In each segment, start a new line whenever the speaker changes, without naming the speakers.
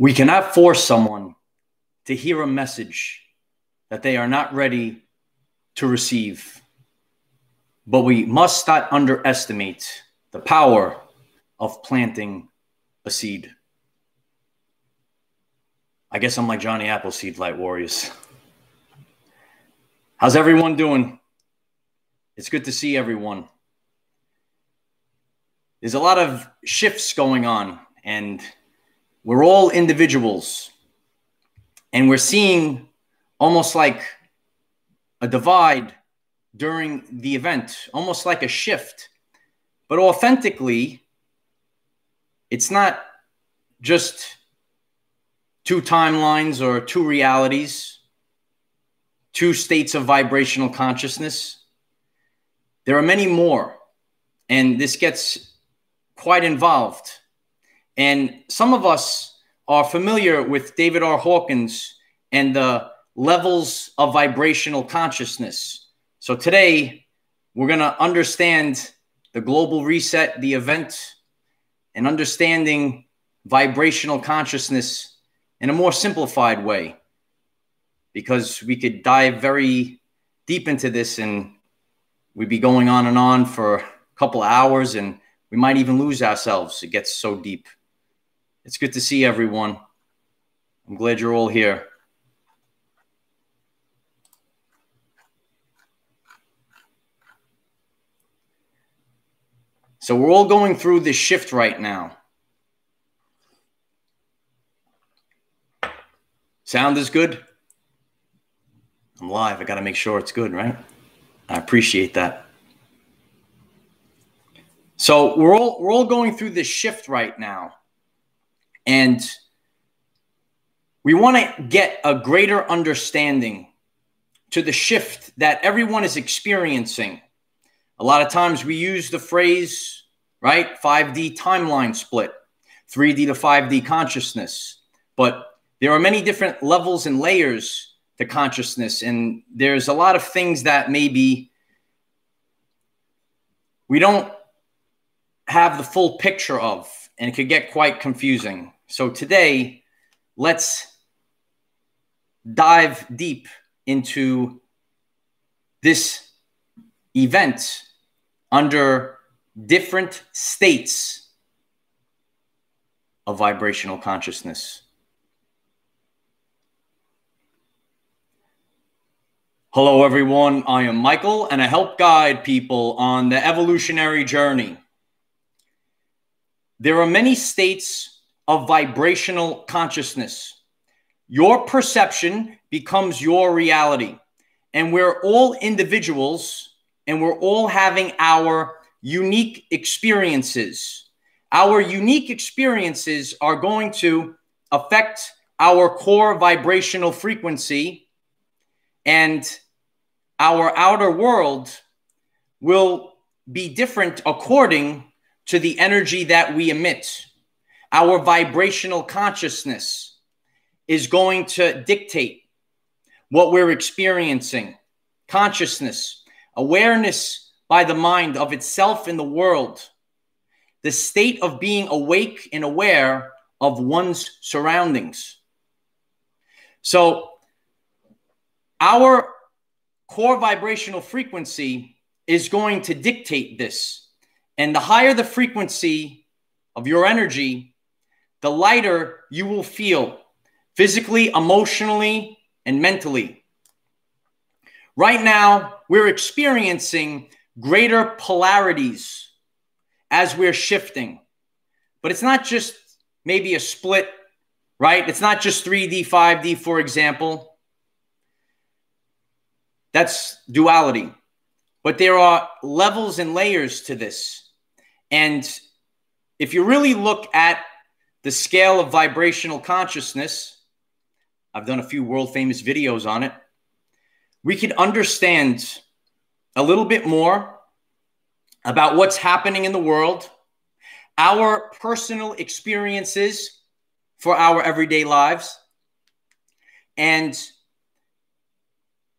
We cannot force someone to hear a message that they are not ready to receive, but we must not underestimate the power of planting a seed. I guess I'm like Johnny Appleseed, Light Warriors. How's everyone doing? It's good to see everyone. There's a lot of shifts going on, and we're all individuals, and we're seeing almost like a divide during the event, almost like a shift. But authentically, it's not just two timelines or two realities, two states of vibrational consciousness. There are many more, and this gets quite involved. And some of us are familiar with David R. Hawkins and the levels of vibrational consciousness. So today, we're going to understand the global reset, the event, and understanding vibrational consciousness in a more simplified way, because we could dive very deep into this and we'd be going on and on for a couple of hours, and we might even lose ourselves. It gets so deep. It's good to see everyone. I'm glad you're all here. So we're all going through this shift right now. Sound is good? I'm live. I got to make sure it's good, right? I appreciate that. So we're all going through this shift right now. And we want to get a greater understanding to the shift that everyone is experiencing. A lot of times we use the phrase, right? 5D timeline split, 3D to 5D consciousness. But there are many different levels and layers to consciousness. And there's a lot of things that maybe we don't have the full picture of, and it could get quite confusing. So today, let's dive deep into this event under different states of vibrational consciousness. Hello, everyone. I am Michael, and I help guide people on the evolutionary journey. There are many states of vibrational consciousness. Your perception becomes your reality, and we're all individuals, and we're all having our unique experiences. Our unique experiences are going to affect our core vibrational frequency, and our outer world will be different according to the energy that we emit. Our vibrational consciousness is going to dictate what we're experiencing. Consciousness, awareness by the mind of itself in the world, the state of being awake and aware of one's surroundings. So our core vibrational frequency is going to dictate this. And the higher the frequency of your energy, the lighter you will feel physically, emotionally, and mentally. Right now, we're experiencing greater polarities as we're shifting. But it's not just maybe a split, right? It's not just 3D, 5D, for example. That's duality. But there are levels and layers to this. And if you really look at the scale of vibrational consciousness, I've done a few world famous videos on it, we could understand a little bit more about what's happening in the world, our personal experiences for our everyday lives, and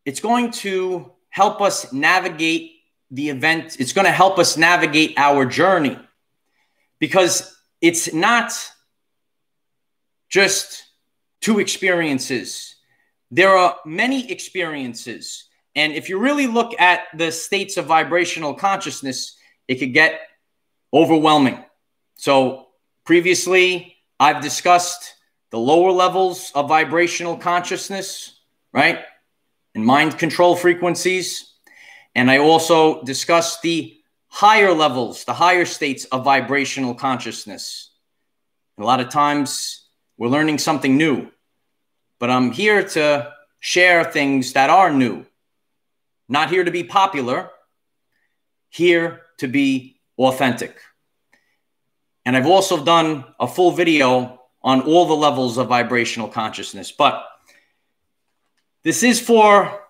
it's going to help us navigate the event. It's going to help us navigate our journey, because it's not just two experiences. There are many experiences. And if you really look at the states of vibrational consciousness, it could get overwhelming. So previously, I've discussed the lower levels of vibrational consciousness, right? And mind control frequencies. And I also discussed the higher levels, the higher states of vibrational consciousness. A lot of times we're learning something new, but I'm here to share things that are new. Not here to be popular, here to be authentic. And I've also done a full video on all the levels of vibrational consciousness, but this is for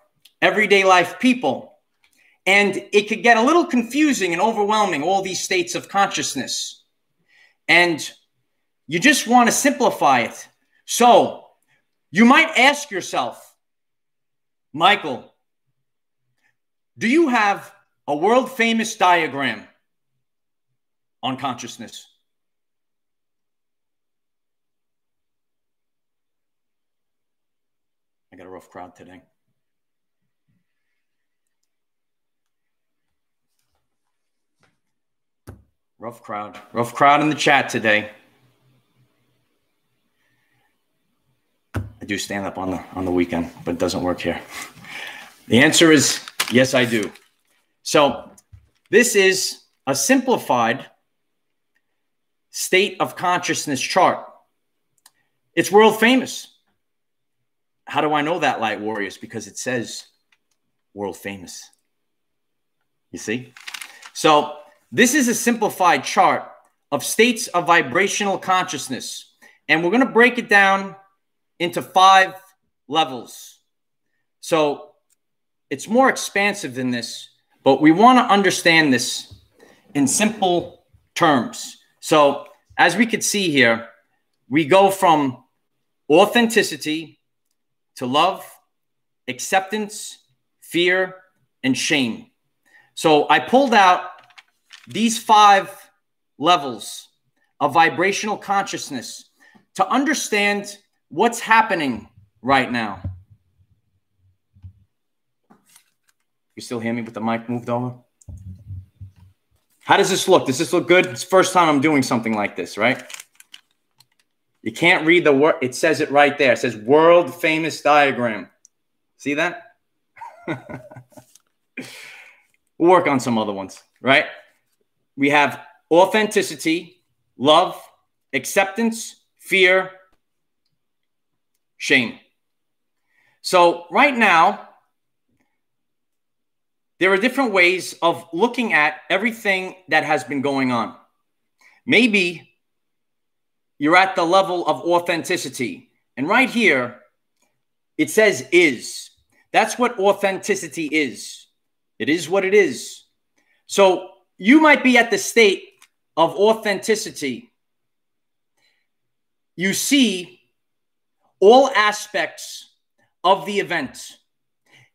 everyday life people. And it could get a little confusing and overwhelming, all these states of consciousness. And you just want to simplify it. So you might ask yourself, Michael, do you have a world famous diagram on consciousness? I got a rough crowd today. Rough crowd in the chat today. I do stand up on the weekend, but it doesn't work here. The answer is yes, I do. So this is a simplified state of consciousness chart. It's world famous. How do I know that, Light Warriors? Because it says world famous. You see? So this is a simplified chart of states of vibrational consciousness. And we're going to break it down into 5 levels. So it's more expansive than this, but we want to understand this in simple terms. So as we could see here, we go from authenticity to love, acceptance, fear, and shame. So I pulled out these 5 levels of vibrational consciousness to understand what's happening right now. You still hear me with the mic moved over? How does this look? Does this look good? It's the first time I'm doing something like this, right? You can't read the word. It says it right there. It says world famous diagram. See that? We'll work on some other ones, right? We have authenticity, love, acceptance, fear, shame. So right now, there are different ways of looking at everything that has been going on. Maybe you're at the level of authenticity. And right here, it says is. That's what authenticity is. It is what it is. So you might be at the state of authenticity. You see all aspects of the event.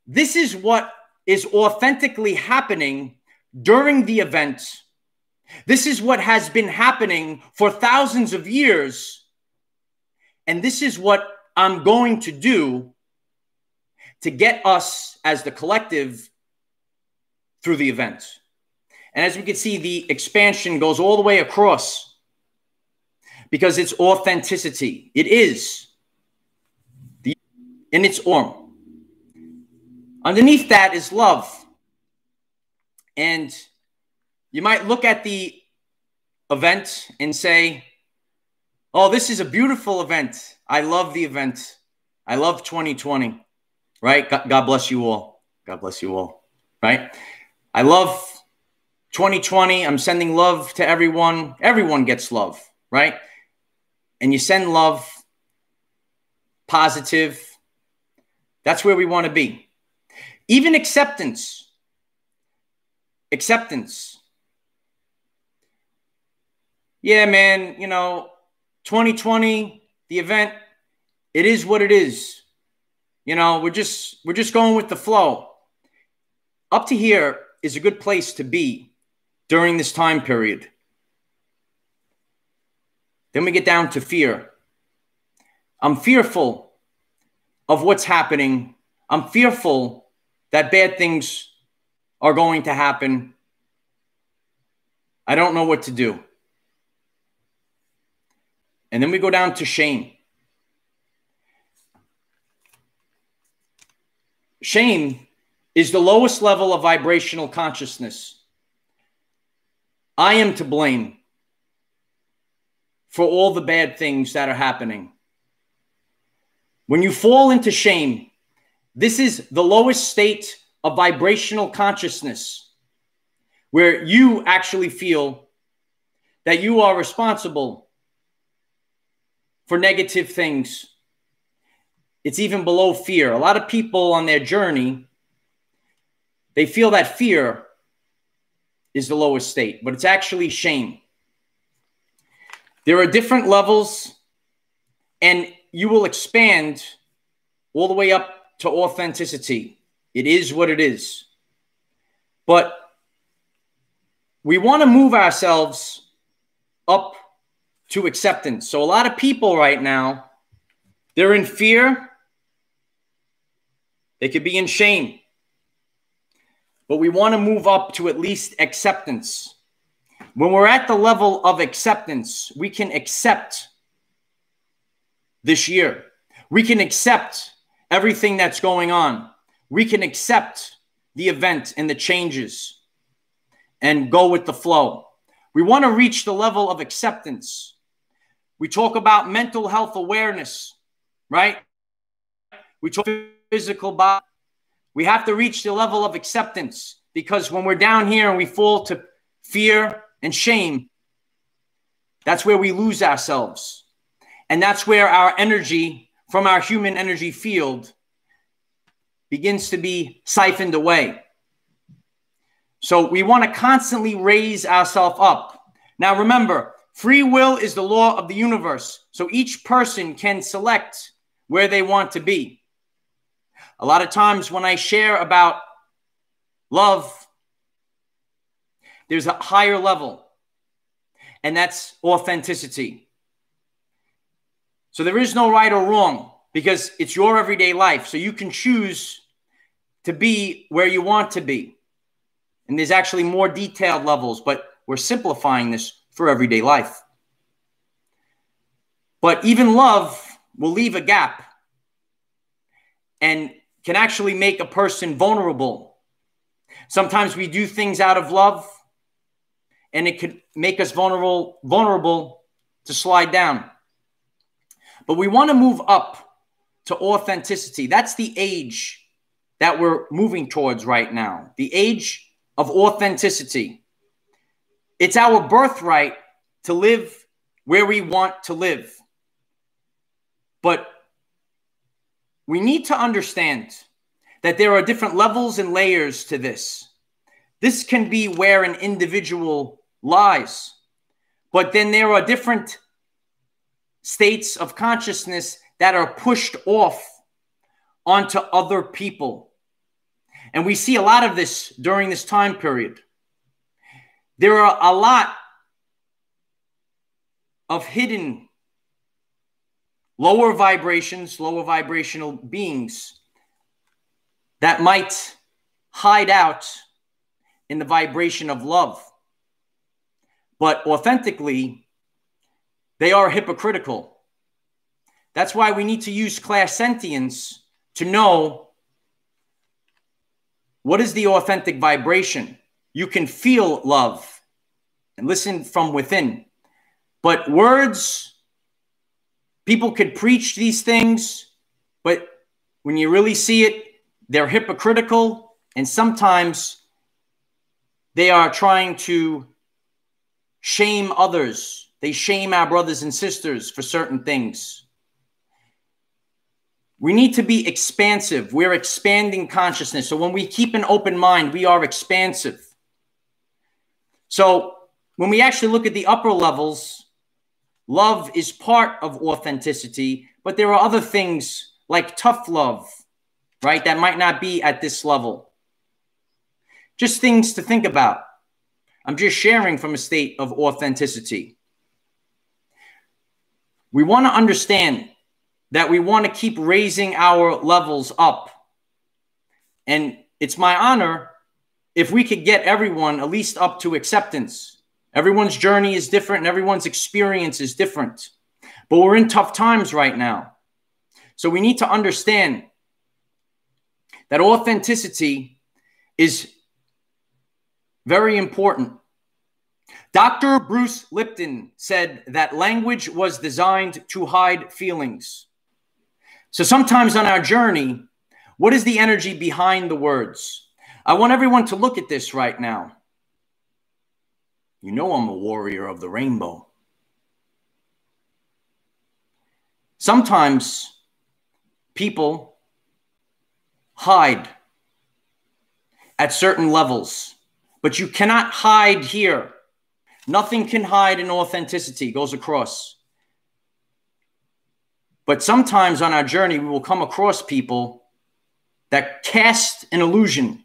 This is what is authentically happening during the event. This is what has been happening for thousands of years. And this is what I'm going to do to get us as the collective through the event. And as we can see, the expansion goes all the way across because it's authenticity. It is in its form. Underneath that is love. And you might look at the event and say, oh, this is a beautiful event. I love the event. I love 2020, right? God bless you all. God bless you all, right? I love 2020. I'm sending love to everyone. Everyone gets love, right? And you send love, positive. That's where we want to be. Even acceptance. Acceptance. Yeah, man, 2020, the event, it is what it is. We're just going with the flow. Up to here is a good place to be during this time period. Then we get down to fear. I'm fearful of what's happening. I'm fearful that bad things are going to happen. I don't know what to do. And then we go down to shame. Shame is the lowest level of vibrational consciousness. I am to blame for all the bad things that are happening. When you fall into shame, this is the lowest state of vibrational consciousness, where you actually feel that you are responsible for negative things. It's even below fear. A lot of people on their journey, they feel that fear is the lowest state, but it's actually shame. There are different levels, and you will expand all the way up to authenticity. It is what it is. But we want to move ourselves up to acceptance. So a lot of people right now, they're in fear. They could be in shame. But we want to move up to at least acceptance. When we're at the level of acceptance, we can accept this year. We can accept everything that's going on. We can accept the event and the changes and go with the flow. We want to reach the level of acceptance. We talk about mental health awareness, right? We talk physical body. We have to reach the level of acceptance, because when we're down here and we fall to fear and shame, that's where we lose ourselves. And that's where our energy from our human energy field begins to be siphoned away. So we want to constantly raise ourselves up. Now remember, free will is the law of the universe. So each person can select where they want to be. A lot of times when I share about love, there's a higher level, and that's authenticity. So there is no right or wrong, because it's your everyday life. So you can choose to be where you want to be. And there's actually more detailed levels, but we're simplifying this for everyday life. But even love will leave a gap and can actually make a person vulnerable. Sometimes we do things out of love, and it could make us vulnerable to slide down. But we want to move up to authenticity. That's the age that we're moving towards right now. The age of authenticity. It's our birthright to live where we want to live. But we need to understand that there are different levels and layers to this. This can be where an individual lies. But then there are different states of consciousness that are pushed off onto other people. And we see a lot of this during this time period. There are a lot of hidden lower vibrations, lower vibrational beings that might hide out in the vibration of love. But authentically, they are hypocritical. That's why we need to use clairsentience to know what is the authentic vibration. You can feel love and listen from within. But words, people could preach these things, but when you really see it, they're hypocritical, and sometimes they are trying to shame others. They shame our brothers and sisters for certain things. We need to be expansive. We're expanding consciousness. So when we keep an open mind, we are expansive. So when we actually look at the upper levels, love is part of authenticity, but there are other things like tough love, right, that might not be at this level. Just things to think about. I'm just sharing from a state of authenticity. We want to understand that we want to keep raising our levels up. And it's my honor if we could get everyone at least up to acceptance. Everyone's journey is different and everyone's experience is different. But we're in tough times right now. So we need to understand that authenticity is very important. Dr. Bruce Lipton said that language was designed to hide feelings. So sometimes on our journey, what is the energy behind the words? I want everyone to look at this right now. You know I'm a warrior of the rainbow. Sometimes people hide at certain levels, but you cannot hide here. Nothing can hide in authenticity, goes across. But sometimes on our journey, we will come across people that cast an illusion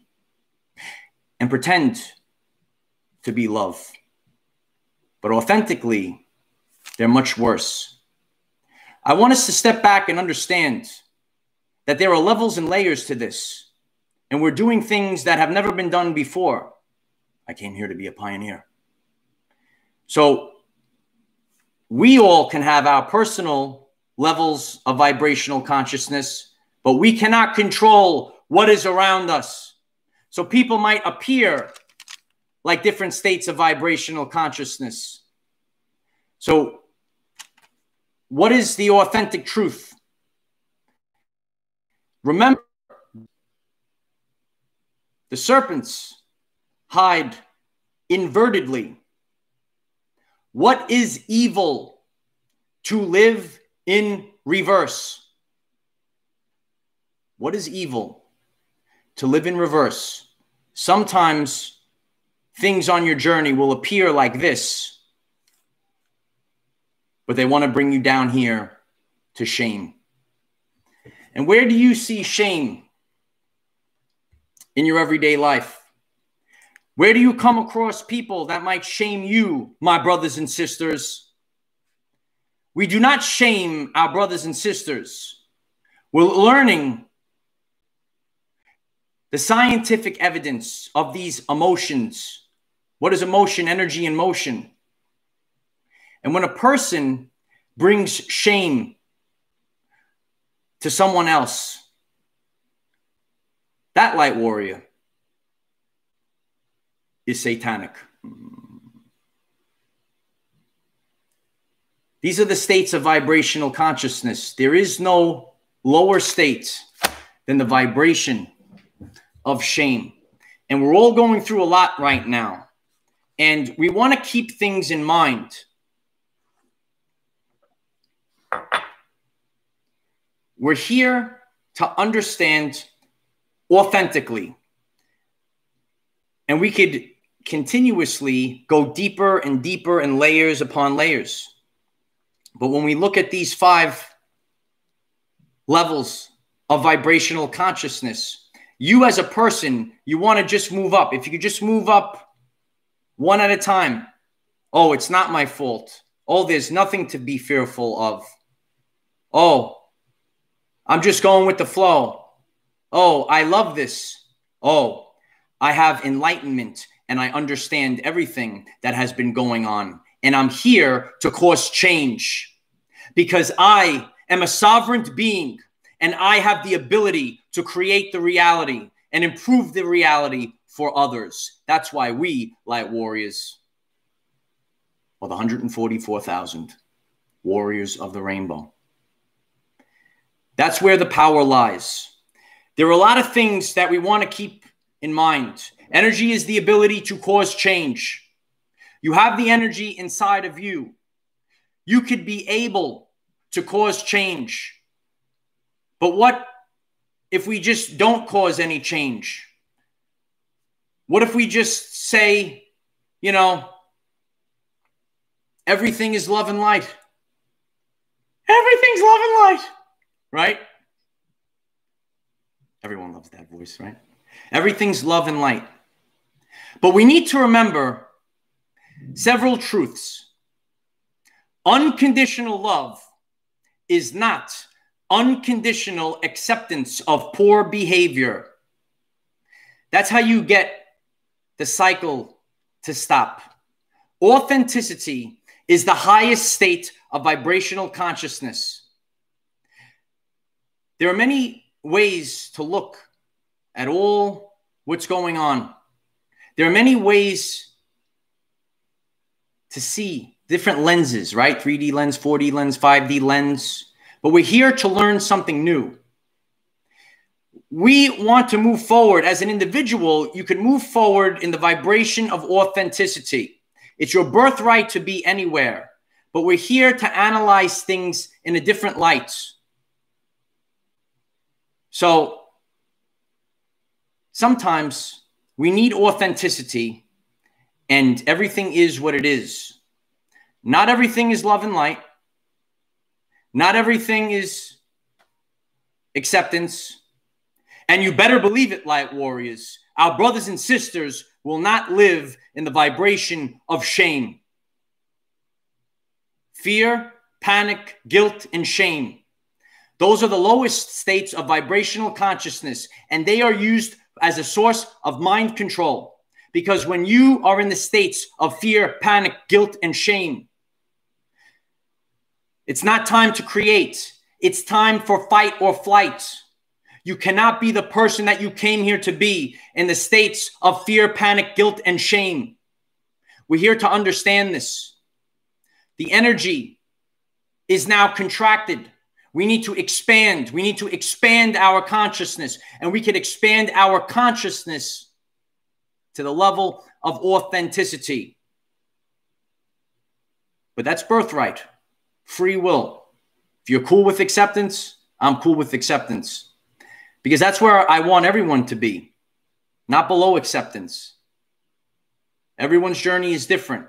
and pretend to be love. But authentically, they're much worse. I want us to step back and understand that there are levels and layers to this. And we're doing things that have never been done before. I came here to be a pioneer. So we all can have our personal levels of vibrational consciousness, but we cannot control what is around us. So people might appear like different states of vibrational consciousness. So what is the authentic truth? Remember, the serpents hide invertedly. What is evil? To live in reverse. What is evil? To live in reverse. Sometimes things on your journey will appear like this, but they want to bring you down here to shame. And where do you see shame in your everyday life? Where do you come across people that might shame you, my brothers and sisters? We do not shame our brothers and sisters. We're learning the scientific evidence of these emotions. What is emotion? Energy in motion. And when a person brings shame to someone else, that light warrior is satanic. These are the states of vibrational consciousness. There is no lower state than the vibration of shame. And we're all going through a lot right now. And we want to keep things in mind. We're here to understand authentically. And we could continuously go deeper and deeper and layers upon layers. But when we look at these 5 levels of vibrational consciousness, you as a person, you want to just move up. If you could just move up one at a time. Oh, it's not my fault. Oh, there's nothing to be fearful of. Oh, I'm just going with the flow. Oh, I love this. Oh, I have enlightenment and I understand everything that has been going on. And I'm here to cause change because I am a sovereign being and I have the ability to create the reality and improve the reality for others. That's why we, light warriors, are the 144,000 warriors of the rainbow. That's where the power lies. There are a lot of things that we want to keep in mind. Energy is the ability to cause change. You have the energy inside of you. You could be able to cause change. But what if we just don't cause any change? What if we just say, you know, everything is love and light? Everything's love and light, right? Everyone loves that voice, right? Everything's love and light. But we need to remember several truths. Unconditional love is not unconditional acceptance of poor behavior. That's how you get the cycle to stop. Authenticity is the highest state of vibrational consciousness. There are many ways to look at all what's going on. There are many ways to see different lenses, right? 3D lens, 4D lens, 5D lens. But we're here to learn something new. We want to move forward. As an individual, you can move forward in the vibration of authenticity. It's your birthright to be anywhere. But we're here to analyze things in a different light. So sometimes we need authenticity, and everything is what it is. Not everything is love and light. Not everything is acceptance. And you better believe it, light warriors. Our brothers and sisters will not live in the vibration of shame. Fear, panic, guilt, and shame. Those are the lowest states of vibrational consciousness, and they are used as a source of mind control. Because when you are in the states of fear, panic, guilt, and shame, it's not time to create. It's time for fight or flight. You cannot be the person that you came here to be in the states of fear, panic, guilt, and shame. We're here to understand this. The energy is now contracted. We need to expand. We need to expand our consciousness, and we can expand our consciousness to the level of authenticity. But that's birthright, free will. If you're cool with acceptance, I'm cool with acceptance. Because that's where I want everyone to be, not below acceptance. Everyone's journey is different.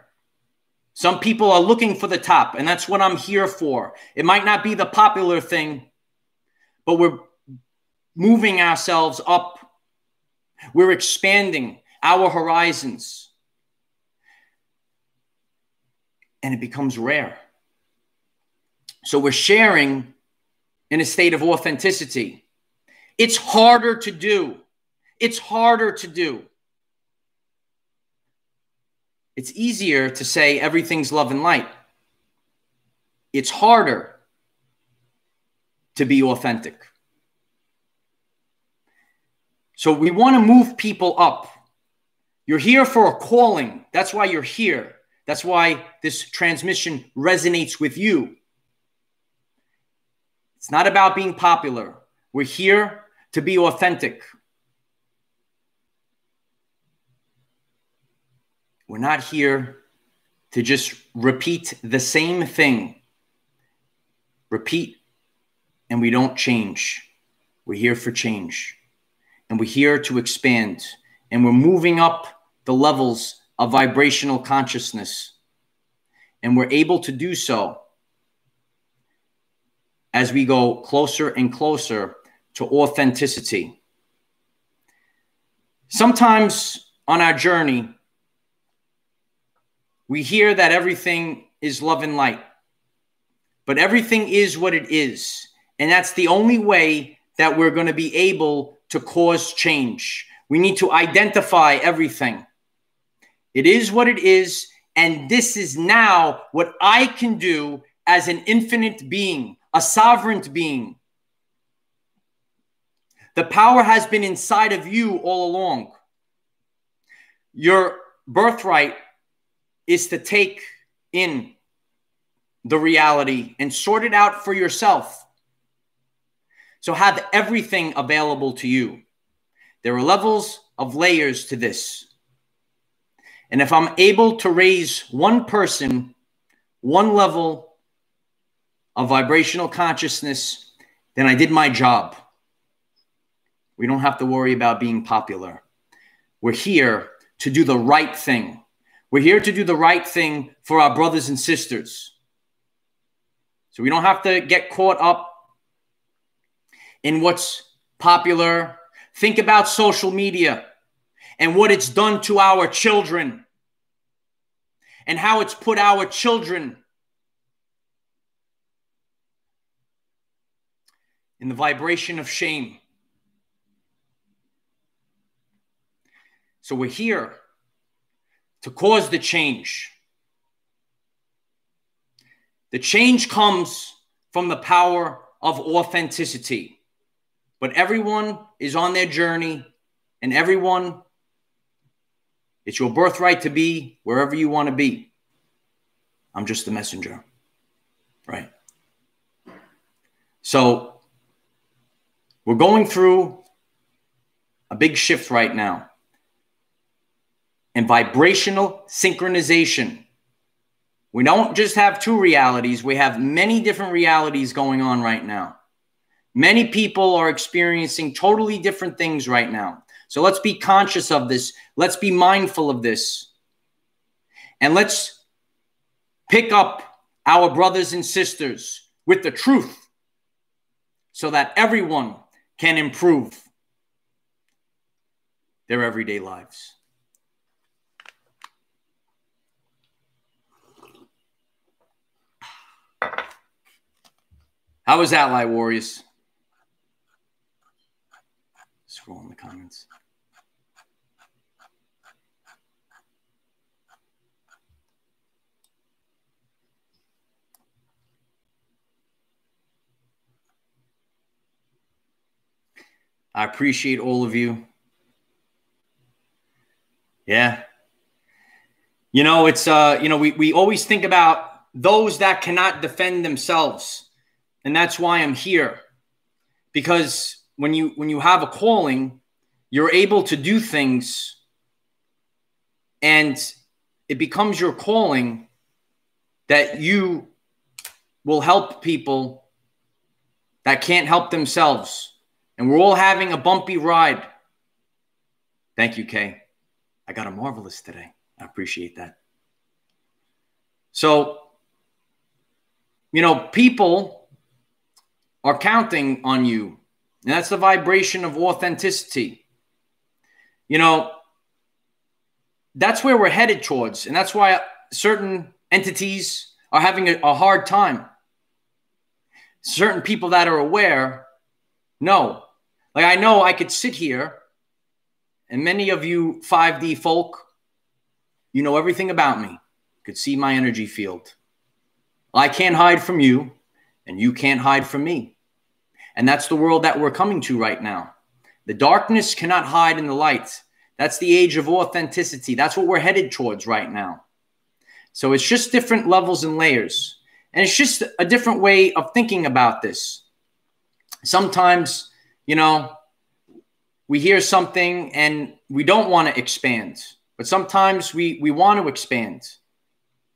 Some people are looking for the top, and that's what I'm here for. It might not be the popular thing, but we're moving ourselves up. We're expanding our horizons. And it becomes rare. So we're sharing in a state of authenticity. It's harder to do. It's harder to do. It's easier to say everything's love and light. It's harder to be authentic. So we want to move people up. You're here for a calling. That's why you're here. That's why this transmission resonates with you. It's not about being popular. We're here to be authentic. We're not here to just repeat the same thing. Repeat, and we don't change. We're here for change. And we're here to expand. And we're moving up the levels of vibrational consciousness. And we're able to do so as we go closer and closer to authenticity. Sometimes on our journey, we hear that everything is love and light, but everything is what it is. And that's the only way that we're going to be able to cause change. We need to identify everything. It is what it is. And this is now what I can do as an infinite being, a sovereign being. The power has been inside of you all along. Your birthright is to take in the reality and sort it out for yourself. So have everything available to you. There are levels of layers to this. And if I'm able to raise one person, one level of vibrational consciousness, then I did my job. We don't have to worry about being popular. We're here to do the right thing. We're here to do the right thing for our brothers and sisters. So we don't have to get caught up in what's popular. Think about social media and what it's done to our children and how it's put our children in the vibration of shame. So we're here to cause the change. The change comes from the power of authenticity. But everyone is on their journey, and everyone, it's your birthright to be wherever you want to be. I'm just the messenger, right? So we're going through a big shift right now. And vibrational synchronization. We don't just have two realities. We have many different realities going on right now. Many people are experiencing totally different things right now. So let's be conscious of this. Let's be mindful of this. And let's pick up our brothers and sisters with the truth so that everyone can improve their everyday lives. How was that, Light Warriors? Scroll in the comments. I appreciate all of you. Yeah. You know, it's, we always think about those that cannot defend themselves. And that's why I'm here. Because when you have a calling, you're able to do things and it becomes your calling that you will help people that can't help themselves. And we're all having a bumpy ride. Thank you, Kay. I got a marvelous today. I appreciate that. So, people are counting on you. And that's the vibration of authenticity. That's where we're headed towards. And that's why certain entities are having a hard time. Certain people that are aware, no. Like I know I could sit here, and many of you 5D folk, you know everything about me. You could see my energy field. I can't hide from you, and you can't hide from me. And that's the world that we're coming to right now. The darkness cannot hide in the light. That's the age of authenticity. That's what we're headed towards right now. So it's just different levels and layers. And it's just a different way of thinking about this. Sometimes, we hear something and we don't want to expand. But sometimes we want to expand.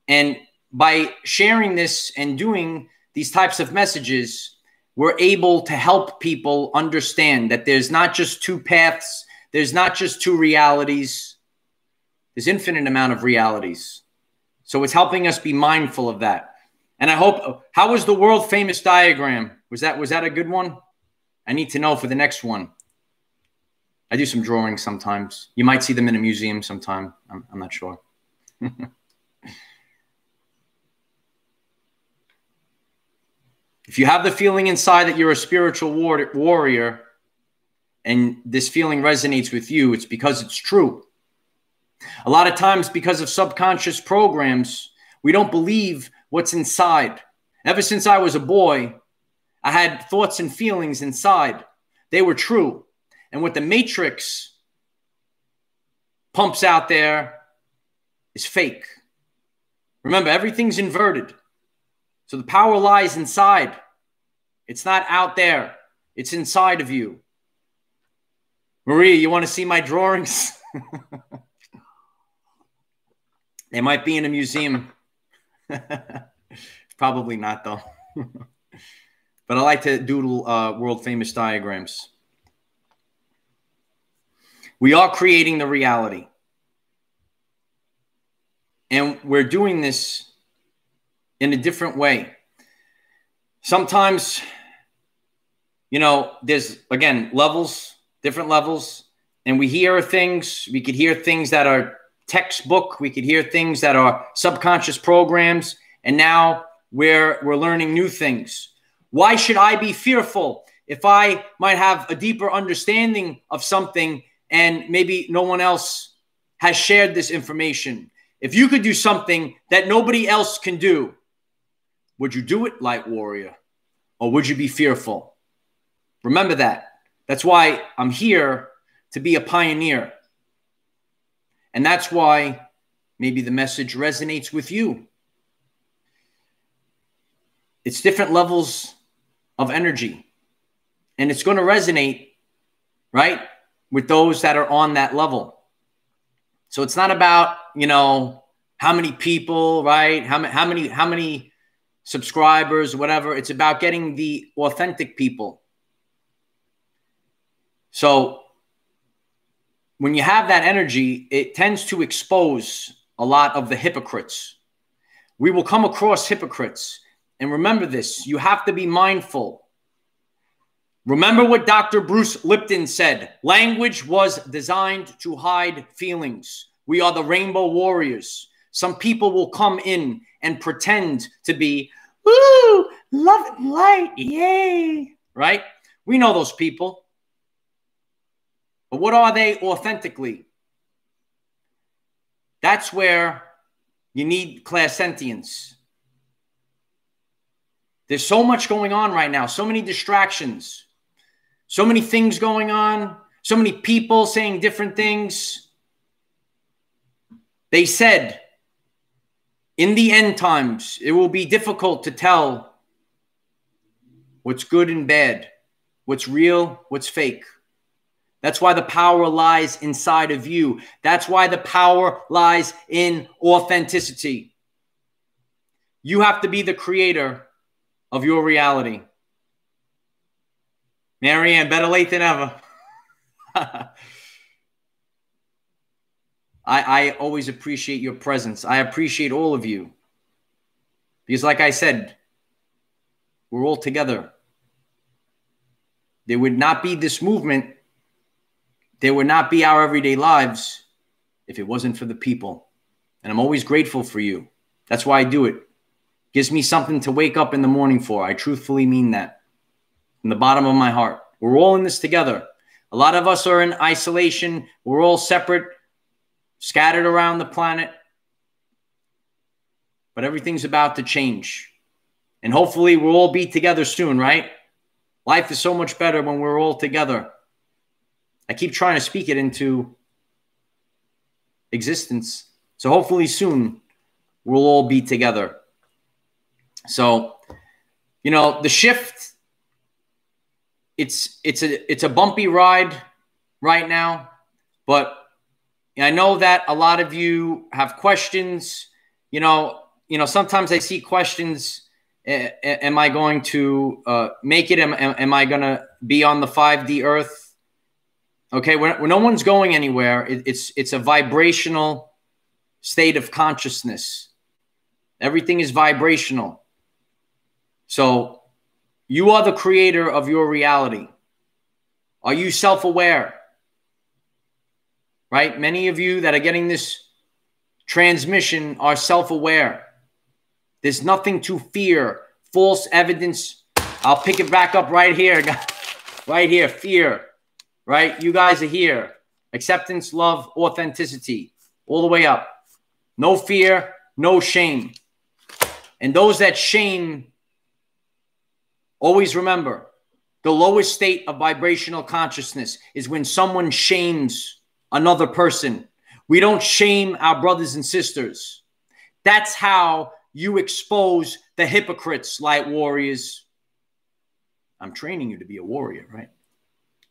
And by sharing this and doing these types of messages, we're able to help people understand that there's not just two paths. There's not just two realities. There's infinite amount of realities. So it's helping us be mindful of that. And I hope, how was the world famous diagram? Was that a good one? I need to know for the next one. I do some drawings sometimes. You might see them in a museum sometime. I'm not sure. If you have the feeling inside that you're a spiritual warrior and this feeling resonates with you, it's because it's true. A lot of times because of subconscious programs, we don't believe what's inside. Ever since I was a boy, I had thoughts and feelings inside. They were true. And what the matrix pumps out there is fake. Remember, everything's inverted. So the power lies inside. It's not out there. It's inside of you. Maria, you want to see my drawings? They might be in a museum. Probably not, though. But I like to doodle world famous diagrams. We are creating the reality. And we're doing this in a different way. Sometimes, there's, again, levels, different levels. And we hear things. We could hear things that are textbook. We could hear things that are subconscious programs. And now we're learning new things. Why should I be fearful? if I might have a deeper understanding of something and maybe no one else has shared this information. If you could do something that nobody else can do, would you do it, light warrior? Or would you be fearful? Remember that. That's why I'm here, to be a pioneer. And that's why maybe the message resonates with you. It's different levels of energy. And it's going to resonate, right, with those that are on that level. So it's not about, how many people, right? How many subscribers, whatever. It's about getting the authentic people. So when you have that energy, it tends to expose a lot of the hypocrites. We will come across hypocrites. And remember this, you have to be mindful. Remember what Dr. Bruce Lipton said. Language was designed to hide feelings. We are the rainbow warriors. Some people will come in and pretend to be, woo, love and light, yay, right? We know those people. But what are they authentically? That's where you need clairsentience. There's so much going on right now, so many distractions, so many things going on, so many people saying different things. They said, in the end times, it will be difficult to tell what's good and bad, what's real, what's fake. That's why the power lies inside of you. That's why the power lies in authenticity. You have to be the creator of your reality. Marianne, better late than ever. I always appreciate your presence. I appreciate all of you. Because like I said, we're all together. There would not be this movement. There would not be our everyday lives if it wasn't for the people. And I'm always grateful for you. That's why I do it. Gives me something to wake up in the morning for. I truthfully mean that. From the bottom of my heart. We're all in this together. A lot of us are in isolation. We're all separate, scattered around the planet. But everything's about to change. And hopefully we'll all be together soon, right? Life is so much better when we're all together. I keep trying to speak it into existence. So hopefully soon we'll all be together. So, the shift, it's a bumpy ride right now, but I know that a lot of you have questions. Sometimes I see questions. Am I going to make it? Am I going to be on the 5D earth? Okay, when no one's going anywhere, it's a vibrational state of consciousness. Everything is vibrational. So you are the creator of your reality. Are you self-aware? Right? Many of you that are getting this transmission are self-aware. There's nothing to fear. False evidence. I'll pick it back up right here. Right here. Fear. Right? You guys are here. Acceptance, love, authenticity. All the way up. No fear, no shame. And those that shame, always remember, the lowest state of vibrational consciousness is when someone shames another person. We don't shame our brothers and sisters. That's how you expose the hypocrites, light warriors. I'm training you to be a warrior, right?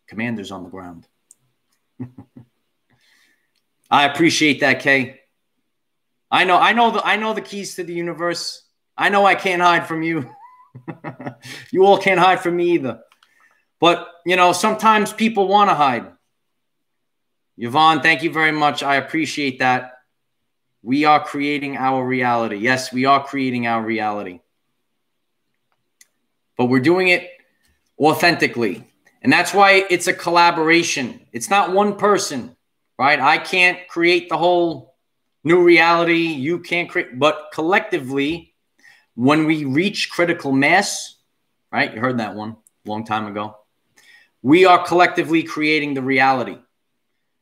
Commanders on the ground. I appreciate that, Kay. I know the keys to the universe. I know I can't hide from you. You all can't hide from me either. But, sometimes people want to hide. Yvonne, thank you very much. I appreciate that. We are creating our reality. Yes, we are creating our reality. But we're doing it authentically. And that's why it's a collaboration. It's not one person, right? I can't create the whole new reality. You can't create. But collectively, when we reach critical mass, right? You heard that one a long time ago. We are collectively creating the reality.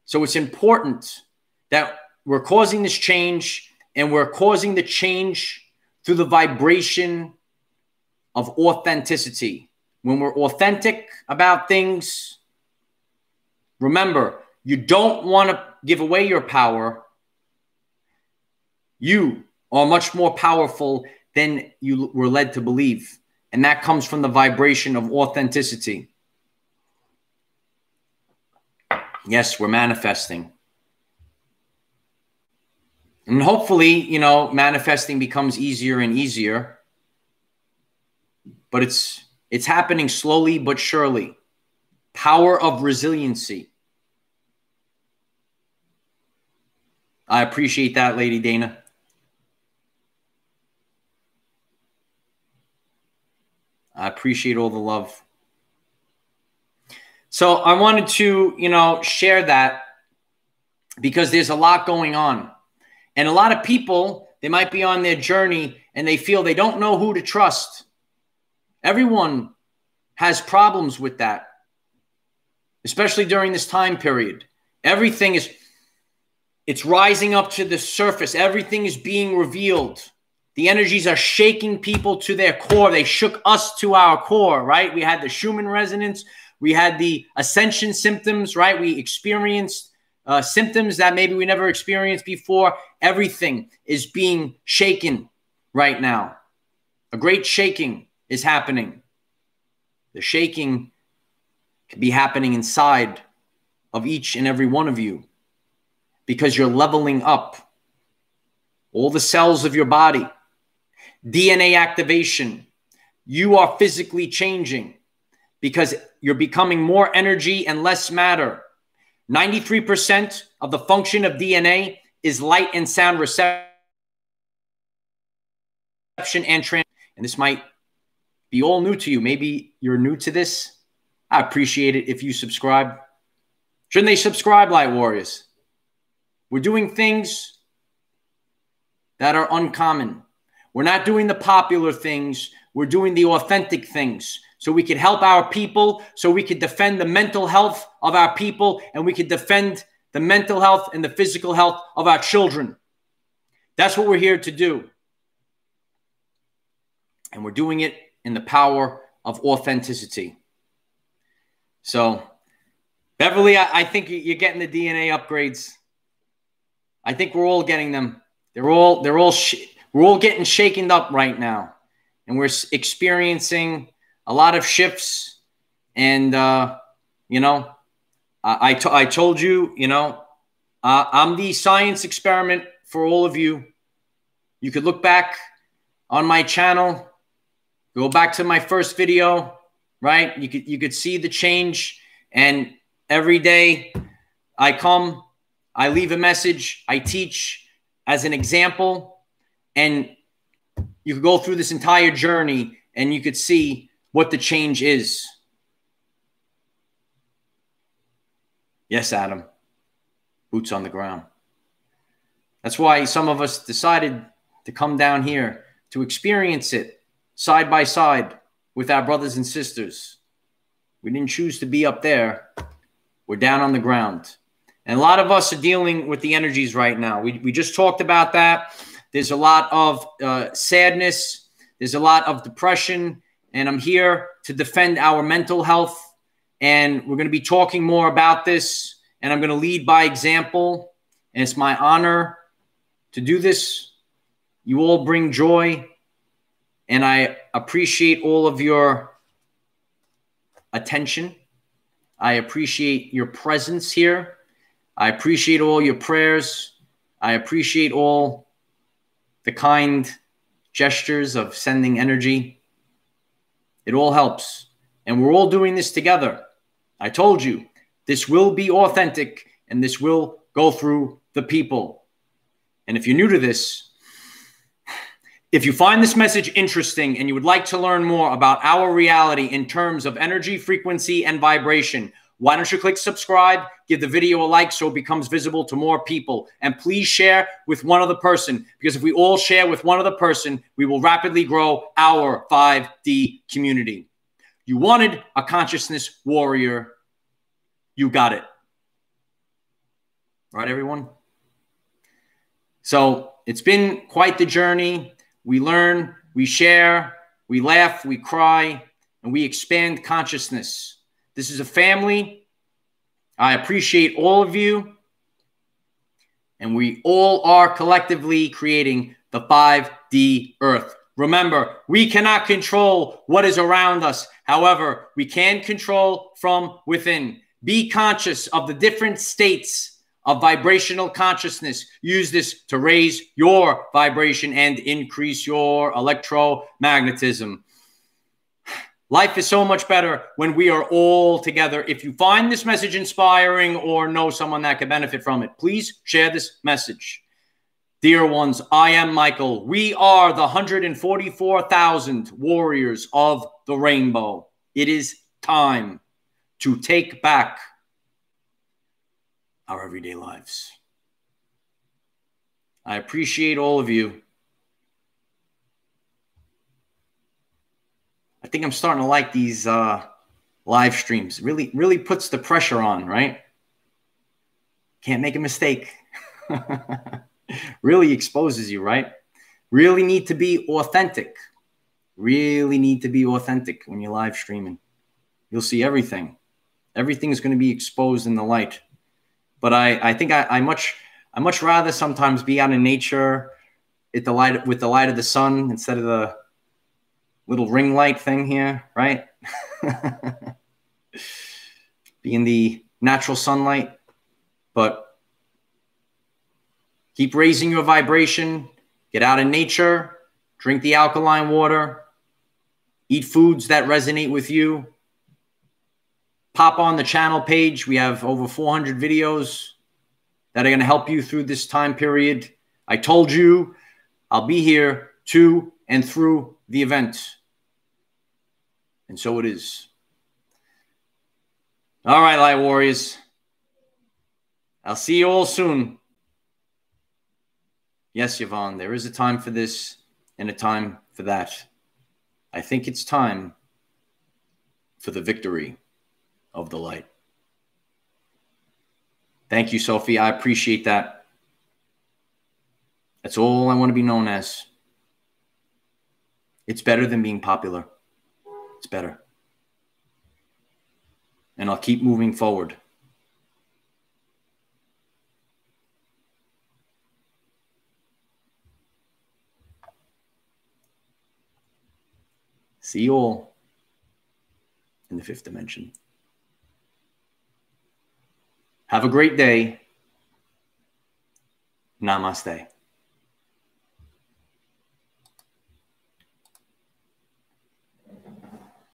So it's important that we're causing this change, and we're causing the change through the vibration of authenticity. When we're authentic about things, remember, you don't want to give away your power. You are much more powerful than you were led to believe. And that comes from the vibration of authenticity. Yes, we're manifesting. And hopefully, you know, manifesting becomes easier and easier. But it's happening slowly but surely. Power of resiliency. I appreciate that, Lady Dana. I appreciate all the love. So I wanted to, you know, share that because there's a lot going on. And a lot of people, they might be on their journey and they feel they don't know who to trust. Everyone has problems with that, especially during this time period. Everything is, it's rising up to the surface. Everything is being revealed. The energies are shaking people to their core. They shook us to our core, right? We had the Schumann resonance. We had the ascension symptoms, right? We experienced symptoms that maybe we never experienced before. Everything is being shaken right now. A great shaking is happening. The shaking can be happening inside of each and every one of you because you're leveling up all the cells of your body. DNA activation. You are physically changing because you're becoming more energy and less matter. 93% of the function of DNA is light and sound reception and transmission. And this might be all new to you. Maybe you're new to this. I appreciate it if you subscribe. Shouldn't they subscribe, Light Warriors? We're doing things that are uncommon. We're not doing the popular things. We're doing the authentic things so we can help our people, so we can defend the mental health of our people, and we can defend the mental health and the physical health of our children. That's what we're here to do. And we're doing it in the power of authenticity. So, Beverly, I think you're getting the DNA upgrades. I think we're all getting them. We're all getting shaken up right now, and we're experiencing a lot of shifts. And you know, I told you, you know, I'm the science experiment for all of you. You could look back on my channel, go back to my first video, right? You could see the change, and every day I come, I leave a message, I teach as an example, and you could go through this entire journey and you could see what the change is. Yes, Adam. Boots on the ground. That's why some of us decided to come down here to experience it side by side with our brothers and sisters. We didn't choose to be up there. We're down on the ground. And a lot of us are dealing with the energies right now. We just talked about that. There's a lot of sadness. There's a lot of depression. And I'm here to defend our mental health. And we're going to be talking more about this. And I'm going to lead by example. And it's my honor to do this. You all bring joy. And I appreciate all of your attention. I appreciate your presence here. I appreciate all your prayers. I appreciate all the kind gestures of sending energy. It all helps. And we're all doing this together. I told you, this will be authentic and this will go through the people. And if you're new to this, if you find this message interesting and you would like to learn more about our reality in terms of energy, frequency, and vibration, why don't you click subscribe, give the video a like so it becomes visible to more people. And please share with one other person, because if we all share with one other person, we will rapidly grow our 5D community. You wanted a consciousness warrior. You got it. Right, everyone? So it's been quite the journey. We learn, we share, we laugh, we cry, and we expand consciousness. This is a family. I appreciate all of you. And we all are collectively creating the 5D Earth. Remember, we cannot control what is around us. However, we can control from within. Be conscious of the different states of vibrational consciousness. Use this to raise your vibration and increase your electromagnetism. Life is so much better when we are all together. If you find this message inspiring or know someone that could benefit from it, please share this message. Dear ones, I am Michael. We are the 144,000 warriors of the rainbow. It is time to take back our everyday lives. I appreciate all of you. I think I'm starting to like these live streams. Really puts the pressure on, right? Can't make a mistake. Really exposes you, right? Really need to be authentic. Really need to be authentic when you're live streaming. You'll see everything. Everything is going to be exposed in the light. But I think I much rather sometimes be out in nature at the light, with the light of the sun, instead of the little ring light thing here, right? Be in the natural sunlight. But keep raising your vibration. Get out in nature. Drink the alkaline water. Eat foods that resonate with you. Pop on the channel page. We have over 400 videos that are going to help you through this time period. I told you I'll be here to and through the event. And so it is. All right, Light Warriors. I'll see you all soon. Yes, Yvonne, there is a time for this and a time for that. I think it's time for the victory of the light. Thank you, Sophie. I appreciate that. That's all I want to be known as. It's better than being popular. It's better. And I'll keep moving forward. See you all in the 5th dimension. Have a great day. Namaste.